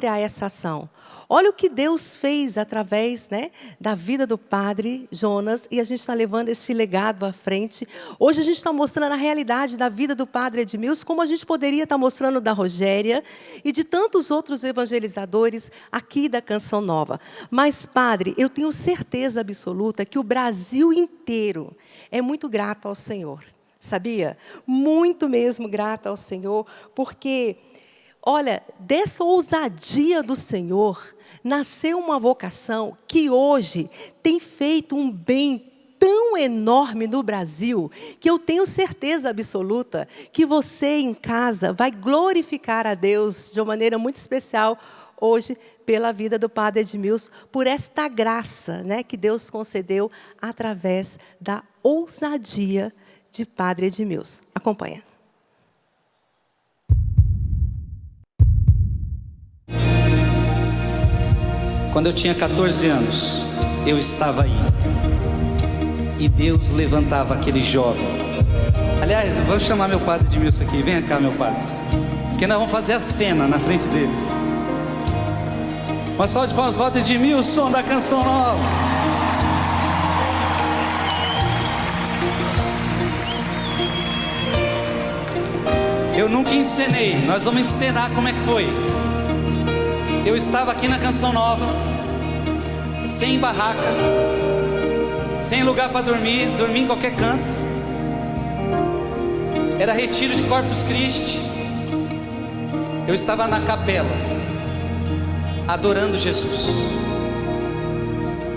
a essa ação. Olha o que Deus fez através, né, da vida do Padre Jonas, e a gente está levando esse legado à frente. Hoje a gente está mostrando a realidade da vida do Padre Edmilson, como a gente poderia estar mostrando da Rogéria e de tantos outros evangelizadores aqui da Canção Nova. Mas, Padre, eu tenho certeza absoluta que o Brasil inteiro é muito grato ao Senhor, sabia? Muito mesmo grato ao Senhor, porque... olha, dessa ousadia do Senhor, nasceu uma vocação que hoje tem feito um bem tão enorme no Brasil, que eu tenho certeza absoluta que você em casa vai glorificar a Deus de uma maneira muito especial hoje pela vida do Padre Edmilson, por esta graça, né, que Deus concedeu através da ousadia de Padre Edmilson. Acompanha. Quando eu tinha 14 anos, eu estava aí. E Deus levantava aquele jovem. Aliás, eu vou chamar meu Padre Edmilson aqui. Vem cá, meu padre. Porque nós vamos fazer a cena na frente deles. Uma salva de palmas para o Padre Edmilson da Canção Nova. Eu nunca encenei. Nós vamos encenar como é que foi. Eu estava aqui na Canção Nova, sem barraca, sem lugar para dormir em qualquer canto. Era retiro de Corpus Christi. Eu estava na capela. adorando Jesus.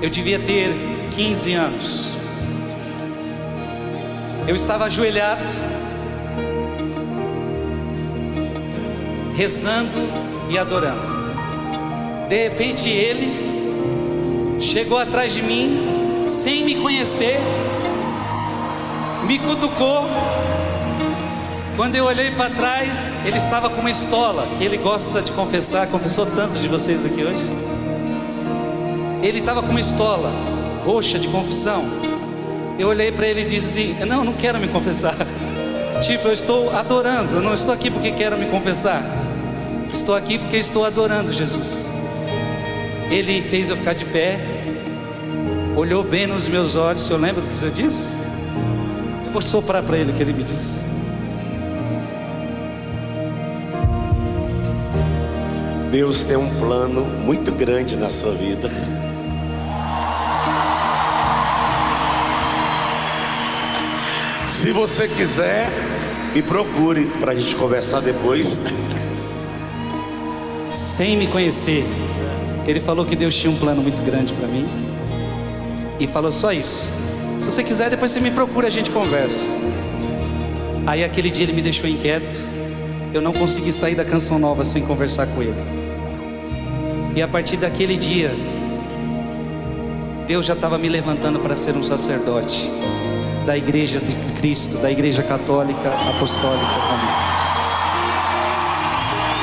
Eu devia ter 15 anos. Eu estava ajoelhado, rezando e adorando. De repente ele chegou atrás de mim, sem me conhecer, me cutucou. Quando eu olhei para trás, ele estava com uma estola, que ele gosta de confessar, confessou tantos de vocês aqui hoje. Ele estava com uma estola roxa de confissão. Eu olhei para ele e disse assim: não quero me confessar. Tipo, eu estou adorando, eu não estou aqui porque quero me confessar. Estou aqui porque estou adorando Jesus. Ele fez eu ficar de pé, olhou bem nos meus olhos. Eu lembro do que você disse? Eu vou soprar para ele o que ele me disse. Deus tem um plano muito grande na sua vida. Se você quiser, me procure para a gente conversar depois. Sem me conhecer, ele falou que Deus tinha um plano muito grande para mim. E falou só isso: se você quiser, depois você me procura, a gente conversa. Aí aquele dia ele me deixou inquieto. Eu não consegui sair da Canção Nova sem conversar com ele. E a partir daquele dia, Deus já estava me levantando para ser um sacerdote da Igreja de Cristo, da Igreja Católica Apostólica Romana.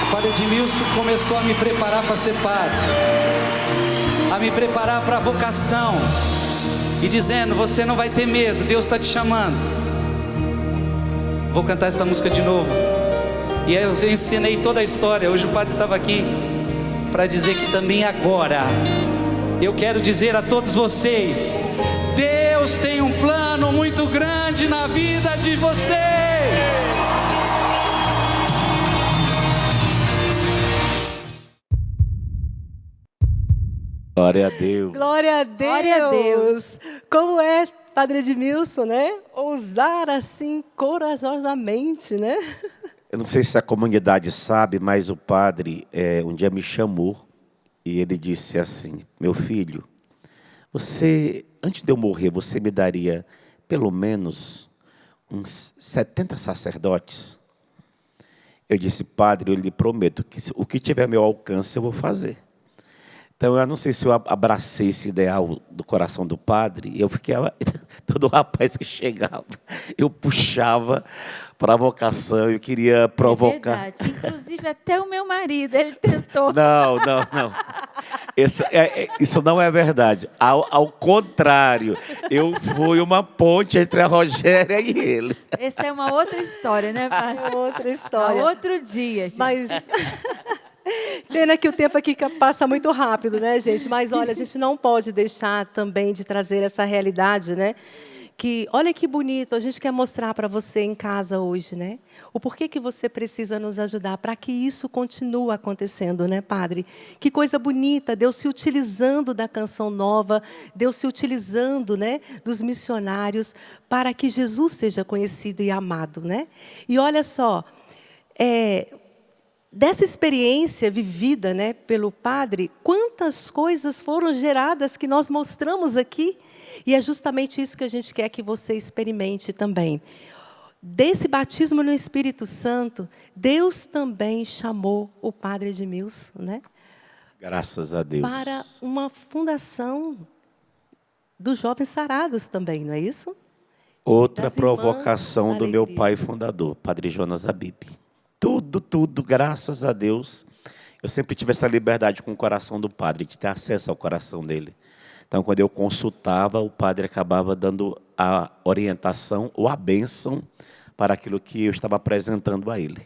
O Padre Edmilson começou a me preparar para ser padre, a me preparar para a vocação, e dizendo: você não vai ter medo, Deus está te chamando. Vou cantar essa música de novo. E aí eu ensinei toda a história. Hoje o padre estava aqui para dizer que também agora eu quero dizer a todos vocês: Deus tem um plano muito grande na vida de vocês. Glória a Deus. Glória a Deus. Glória a Deus. Como é, Padre Edmilson, né? Ousar assim corajosamente, né? Eu não sei se a comunidade sabe, mas o padre um dia me chamou e ele disse assim: meu filho, você, antes de eu morrer, você me daria pelo menos uns 70 sacerdotes? Eu disse: padre, eu lhe prometo que o que tiver ao meu alcance eu vou fazer. Então eu não sei se eu abracei esse ideal do coração do padre. Eu fiquei, todo rapaz que chegava, eu puxava para a vocação, eu queria provocar. É verdade. Inclusive até o meu marido, ele tentou. Não. Isso não é verdade. Ao contrário, eu fui uma ponte entre a Rogéria e ele. Essa é uma outra história, né, padre? Outra história. Outro dia, gente. Mas pena que o tempo aqui passa muito rápido, né, gente? Mas olha, a gente não pode deixar também de trazer essa realidade, né? Que, olha que bonito, a gente quer mostrar para você em casa hoje, né? O porquê que você precisa nos ajudar para que isso continue acontecendo, né, padre? Que coisa bonita, Deus se utilizando da Canção Nova, Deus se utilizando, né, dos missionários para que Jesus seja conhecido e amado, né? E olha só, dessa experiência vivida, né, pelo padre, quantas coisas foram geradas que nós mostramos aqui. E é justamente isso que a gente quer que você experimente também. Desse batismo no Espírito Santo, Deus também chamou o padre Edmilson, né? Graças a Deus. Para uma fundação dos Jovens Sarados também, não é isso? Outra provocação do meu pai fundador, Padre Jonas Abib. Tudo, graças a Deus. Eu sempre tive essa liberdade com o coração do padre, de ter acesso ao coração dele. Então, quando eu consultava, o padre acabava dando a orientação ou a bênção para aquilo que eu estava apresentando a ele.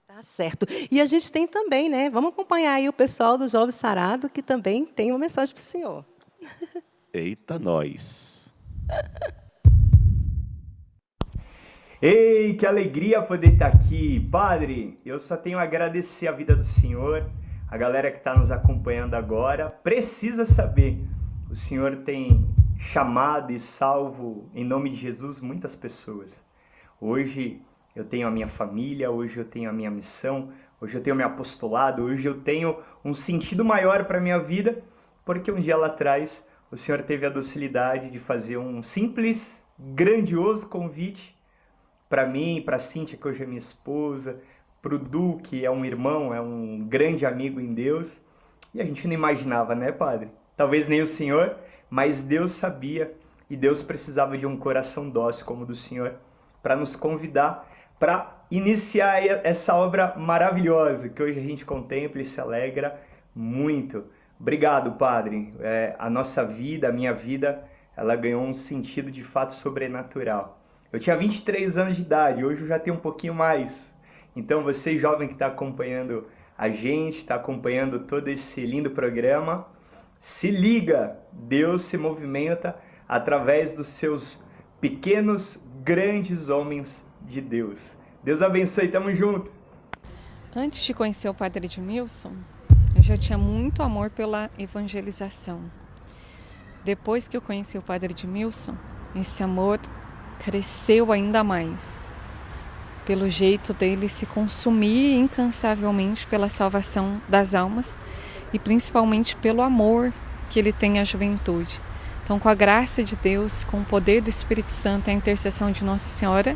Tá certo. E a gente tem também, né? Vamos acompanhar aí o pessoal do Jovem Sarado, que também tem uma mensagem para o senhor. Eita, nós. Ei, que alegria poder estar aqui. Padre, eu só tenho a agradecer a vida do senhor. A galera que está nos acompanhando agora precisa saber. O Senhor tem chamado e salvo, em nome de Jesus, muitas pessoas. Hoje eu tenho a minha família, hoje eu tenho a minha missão, Hoje eu tenho me apostolado, hoje eu tenho um sentido maior para a minha vida, porque um dia lá atrás o Senhor teve a docilidade de fazer um simples, grandioso convite para mim, para a Cíntia, que hoje é minha esposa, para o Du, que é um irmão, é um grande amigo em Deus. E a gente não imaginava, né, Padre? Talvez nem o Senhor, mas Deus sabia, e Deus precisava de um coração dócil como o do Senhor para nos convidar para iniciar essa obra maravilhosa que hoje a gente contempla e se alegra muito. Obrigado, Padre. A nossa vida, a minha vida, ela ganhou um sentido de fato sobrenatural. Eu tinha 23 anos de idade, hoje eu já tenho um pouquinho mais. Então você, jovem que está acompanhando a gente, está acompanhando todo esse lindo programa, se liga, Deus se movimenta através dos seus pequenos, grandes homens de Deus. Deus abençoe, tamo junto. Antes de conhecer o Padre Edmilson, eu já tinha muito amor pela evangelização. Depois que eu conheci o Padre Edmilson, esse amor cresceu ainda mais. Pelo jeito dele se consumir incansavelmente pela salvação das almas e principalmente pelo amor que ele tem à juventude. Então, com a graça de Deus, com o poder do Espírito Santo e a intercessão de Nossa Senhora,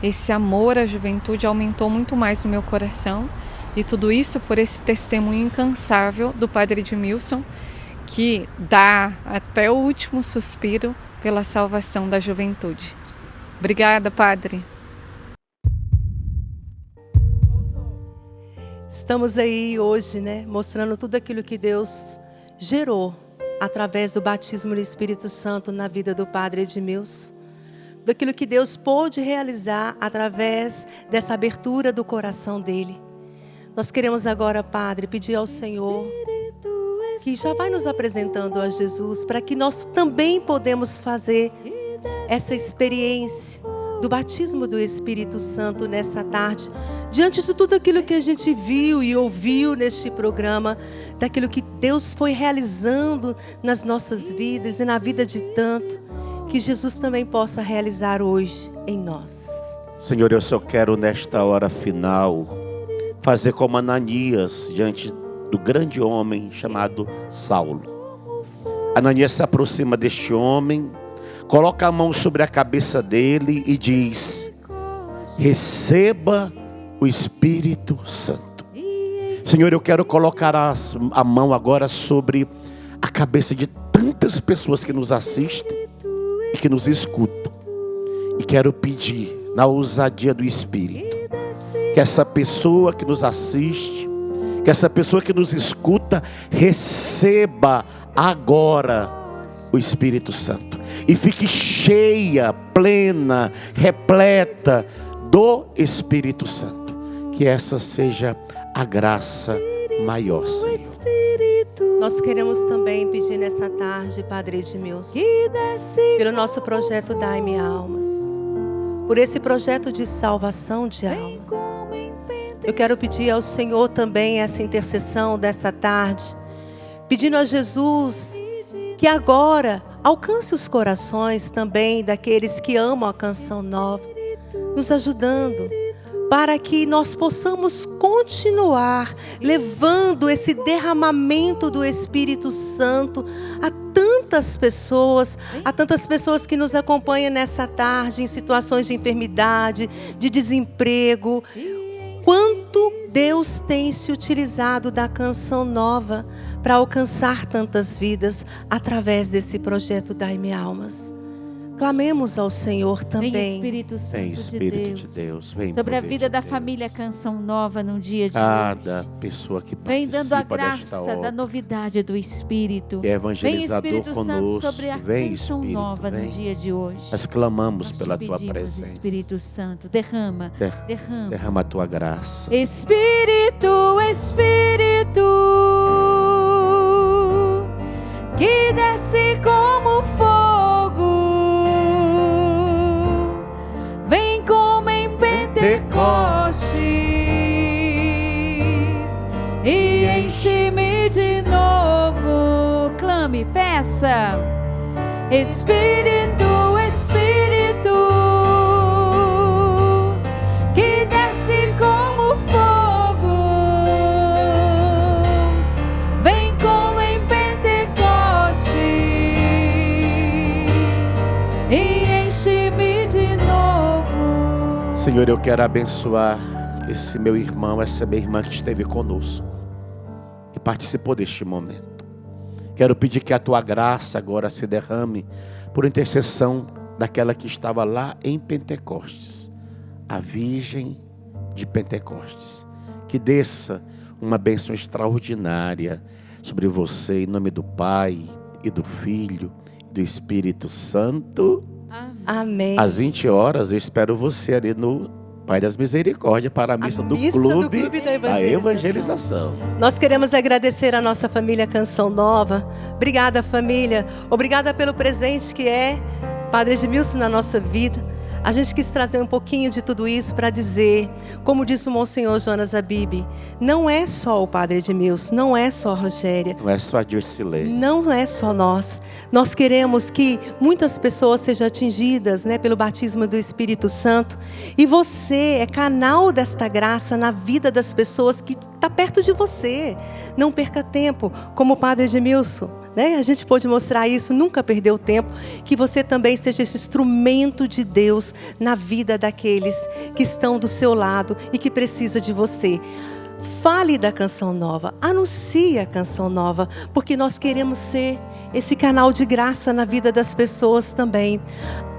esse amor à juventude aumentou muito mais no meu coração, e tudo isso por esse testemunho incansável do Padre Edmilson, que dá até o último suspiro pela salvação da juventude. Obrigada, Padre. Estamos aí hoje, né, mostrando tudo aquilo que Deus gerou através do batismo no Espírito Santo na vida do Padre Edmilson. Daquilo que Deus pôde realizar através dessa abertura do coração dele. Nós queremos agora, Padre, pedir ao Senhor que já vai nos apresentando a Jesus, para que nós também podemos fazer essa experiência do batismo do Espírito Santo nessa tarde, diante de tudo aquilo que a gente viu e ouviu neste programa, daquilo que Deus foi realizando nas nossas vidas e na vida de tanto, que Jesus também possa realizar hoje em nós. Senhor, eu só quero nesta hora final fazer como Ananias diante do grande homem chamado Saulo. Ananias se aproxima deste homem, coloca a mão sobre a cabeça dele e diz: receba o Espírito Santo. Senhor, eu quero colocar a mão agora sobre a cabeça de tantas pessoas que nos assistem e que nos escutam. E quero pedir, na ousadia do Espírito, que essa pessoa que nos assiste, que essa pessoa que nos escuta, receba agora o Espírito Santo. E fique cheia, plena, repleta do Espírito Santo. Que essa seja a graça maior, Senhor. Nós queremos também pedir nessa tarde, Padre Edmilson, pelo nosso projeto Dai-me Almas, por esse projeto de salvação de almas. Eu quero pedir ao Senhor também essa intercessão dessa tarde, pedindo a Jesus que agora alcance os corações também daqueles que amam a Canção Nova, nos ajudando para que nós possamos continuar levando esse derramamento do Espírito Santo a tantas pessoas que nos acompanham nessa tarde em situações de enfermidade, de desemprego. Quanto Deus tem se utilizado da Canção Nova para alcançar tantas vidas através desse projeto Dai-me Almas. Clamemos ao Senhor também. Vem Espírito Santo de Deus, vem sobre a vida da família Canção Nova no dia de cada hoje. pessoa que vem dando a participa graça da novidade do Espírito. Que é evangelizador vem Espírito conosco. Santo sobre a Vem, Canção Espírito, Nova vem. no dia de hoje. Nós clamamos Nós pela te tua pedimos, presença. Espírito Santo, derrama. Derrama a tua graça. Espírito, Espírito, que desce como fogo, vem como em Pentecostes e enche-me de novo. Clame, peça. Espírito, Espírito, que desce como fogo, Senhor, eu quero abençoar esse meu irmão, essa minha irmã que esteve conosco, que participou deste momento. Quero pedir que a tua graça agora se derrame por intercessão daquela que estava lá em Pentecostes, a Virgem de Pentecostes. Que desça uma bênção extraordinária sobre você, em nome do Pai e do Filho e do Espírito Santo. Amém. Às 20 horas eu espero você ali no Pai das Misericórdias para a missa do Clube da Evangelização. Nós queremos agradecer a nossa família Canção Nova. Obrigada, família. Obrigada pelo presente que é Padre Edmilson na nossa vida. A gente quis trazer um pouquinho de tudo isso para dizer, como disse o Monsenhor Jonas Abib, não é só o Padre Edmilson, não é só a Rogéria. Não é só a Dircilei. Não é só nós. Nós queremos que muitas pessoas sejam atingidas, pelo batismo do Espírito Santo. E você é canal desta graça na vida das pessoas que estão perto de você. Não perca tempo, como o Padre Edmilson. A gente pôde mostrar isso, nunca perdeu tempo. Que você também seja esse instrumento de Deus na vida daqueles que estão do seu lado e que precisam de você. Fale da Canção Nova, anuncie a Canção Nova, porque nós queremos ser esse canal de graça na vida das pessoas também.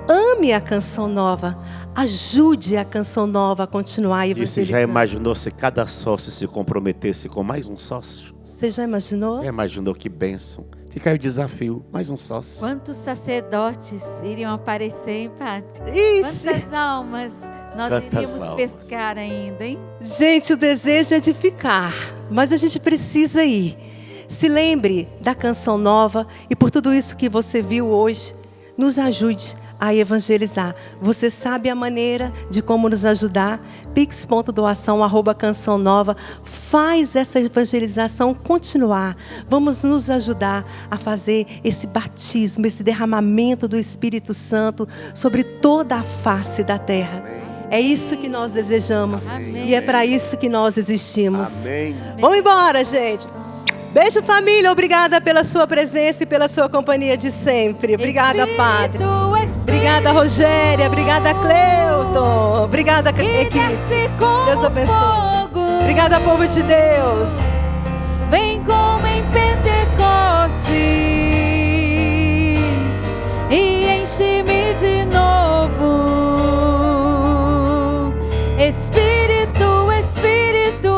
Ame a Canção Nova, ajude a Canção Nova a continuar evangelizando. E você já imaginou se cada sócio se comprometesse com mais um sócio? Você já imaginou? Já imaginou que bênção? Fica aí o desafio, mais um sócio. Quantos sacerdotes iriam aparecer, hein, Padre? Ixi. Quantas almas nós iríamos pescar ainda, hein? Gente, o desejo é de ficar, mas a gente precisa ir. Se lembre da Canção Nova e por tudo isso que você viu hoje, nos ajude a evangelizar. Você sabe a maneira de como nos ajudar? pix.doação@Canção Nova. Faz essa evangelização continuar. Vamos nos ajudar a fazer esse batismo, esse derramamento do Espírito Santo sobre toda a face da terra. É isso que nós desejamos. Amém. E é para isso que nós existimos. Amém. Vamos embora, gente. Beijo, família. Obrigada pela sua presença e pela sua companhia de sempre. Obrigada, Padre. Obrigada, Rogéria. Obrigada, Cleuton. Obrigada, equipe. Deus abençoe. Obrigada, povo de Deus. Vem como em Pentecostes e enche-me de novo. Espírito, Espírito.